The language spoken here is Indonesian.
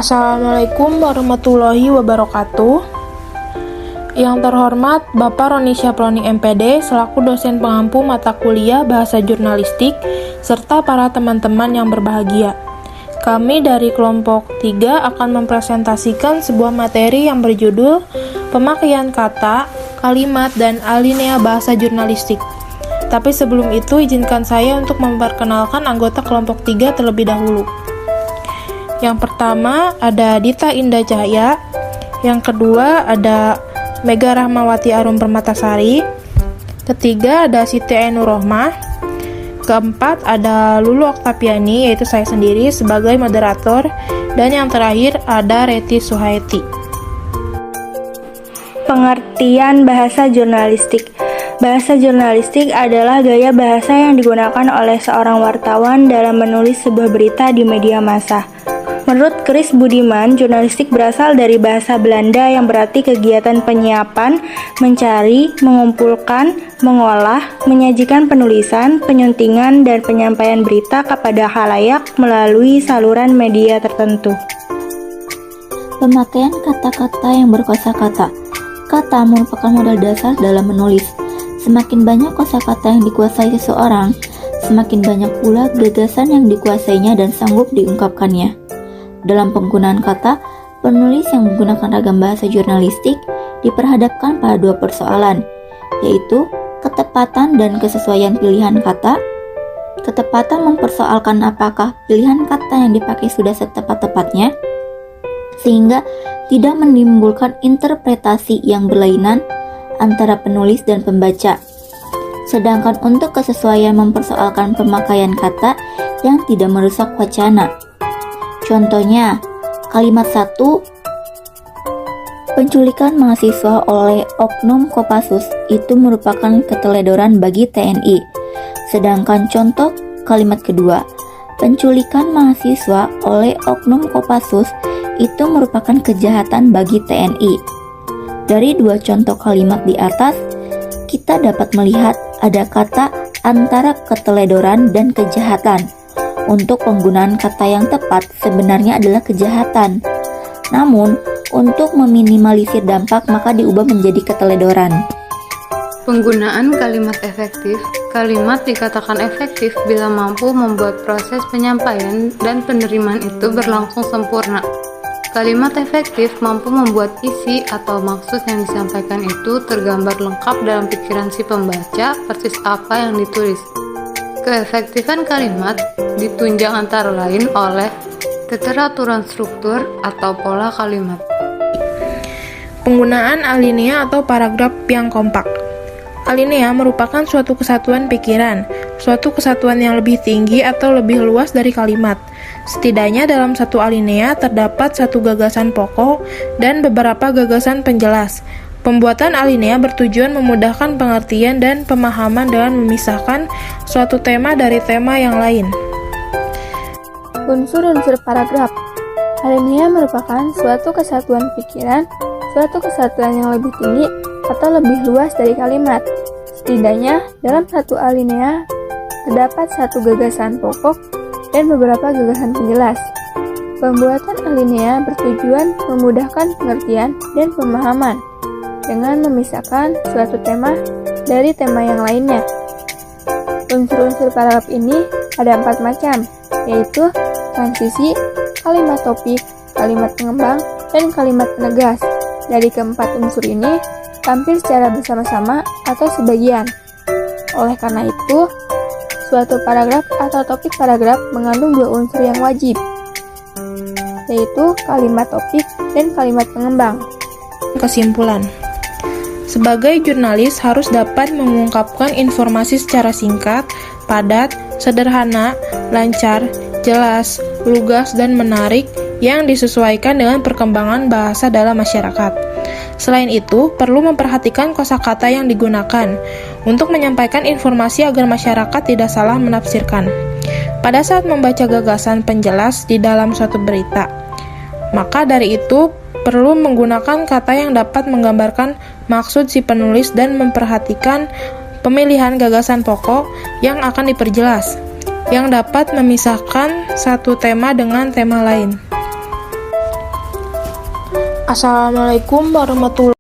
Assalamualaikum warahmatullahi wabarakatuh. Yang terhormat Bapak Roni Syaproni MPD selaku dosen pengampu mata kuliah Bahasa Jurnalistik serta para teman-teman yang berbahagia. Kami dari kelompok 3 akan mempresentasikan sebuah materi yang berjudul Pemakaian kata, kalimat, dan alinea bahasa jurnalistik. Tapi sebelum itu izinkan saya untuk memperkenalkan anggota kelompok 3 terlebih dahulu. Yang pertama ada Dita Indah Cahya, yang kedua ada Mega Rahmawati Arum Permatasari, ketiga ada Siti Ainur Rohmah, keempat ada Lulu Oktaviani yaitu saya sendiri sebagai moderator, dan yang terakhir ada Reti Suhaiti. Pengertian bahasa jurnalistik. Bahasa jurnalistik adalah gaya bahasa yang digunakan oleh seorang wartawan dalam menulis sebuah berita di media massa. Menurut Chris Budiman, jurnalistik berasal dari bahasa Belanda yang berarti kegiatan penyiapan, mencari, mengumpulkan, mengolah, menyajikan penulisan, penyuntingan, dan penyampaian berita kepada khalayak melalui saluran media tertentu. Pemakaian kata-kata yang berkosakata. Kata merupakan modal dasar dalam menulis. Semakin banyak kosakata yang dikuasai seseorang, semakin banyak pula gagasan yang dikuasainya dan sanggup diungkapkannya. Dalam penggunaan kata, penulis yang menggunakan ragam bahasa jurnalistik diperhadapkan pada dua persoalan, yaitu ketepatan dan kesesuaian pilihan kata. Ketepatan mempersoalkan apakah pilihan kata yang dipakai sudah setepat-tepatnya, sehingga tidak menimbulkan interpretasi yang berlainan antara penulis dan pembaca. Sedangkan untuk kesesuaian mempersoalkan pemakaian kata yang tidak merusak wacana. Contohnya, kalimat 1, penculikan mahasiswa oleh Oknum Kopassus itu merupakan keteledoran bagi TNI. Sedangkan contoh kalimat kedua, penculikan mahasiswa oleh Oknum Kopassus itu merupakan kejahatan bagi TNI. Dari dua contoh kalimat di atas, kita dapat melihat ada kata antara keteledoran dan kejahatan. Untuk penggunaan kata yang tepat sebenarnya adalah kejahatan. Namun, untuk meminimalisir dampak maka diubah menjadi keteledoran. Penggunaan kalimat efektif. Kalimat dikatakan efektif bila mampu membuat proses penyampaian dan penerimaan itu berlangsung sempurna. Kalimat efektif mampu membuat isi atau maksud yang disampaikan itu tergambar lengkap dalam pikiran si pembaca persis apa yang ditulis. Keefektifan kalimat ditunjang antara lain oleh keteraturan struktur atau pola kalimat. Penggunaan alinea atau paragraf yang kompak. Alinea merupakan suatu kesatuan pikiran, suatu kesatuan yang lebih tinggi atau lebih luas dari kalimat. Setidaknya dalam satu alinea terdapat satu gagasan pokok dan beberapa gagasan penjelas. Pembuatan alinea bertujuan memudahkan pengertian dan pemahaman dengan memisahkan suatu tema dari tema yang lain. Unsur-unsur paragraf. Alinea merupakan suatu kesatuan pikiran, suatu kesatuan yang lebih tinggi atau lebih luas dari kalimat. Setidaknya dalam satu alinea terdapat satu gagasan pokok dan beberapa gagasan penjelas. Pembuatan alinea bertujuan memudahkan pengertian dan pemahaman dengan memisahkan suatu tema dari tema yang lainnya. Unsur-unsur paragraf ini ada 4 macam, yaitu transisi, kalimat topik, kalimat pengembang, dan kalimat penegas. Dari keempat unsur ini tampil secara bersama-sama atau sebagian. Oleh karena itu, suatu paragraf atau topik paragraf mengandung 2 unsur yang wajib, yaitu kalimat topik dan kalimat pengembang. Kesimpulan. Sebagai jurnalis harus dapat mengungkapkan informasi secara singkat, padat, sederhana, lancar, jelas, lugas, dan menarik yang disesuaikan dengan perkembangan bahasa dalam masyarakat. Selain itu, perlu memperhatikan kosakata yang digunakan untuk menyampaikan informasi agar masyarakat tidak salah menafsirkan. Pada saat membaca gagasan penjelas di dalam suatu berita, maka dari itu perlu menggunakan kata yang dapat menggambarkan maksud si penulis dan memperhatikan pemilihan gagasan pokok yang akan diperjelas, yang dapat memisahkan satu tema dengan tema lain. Assalamualaikum warahmatullahi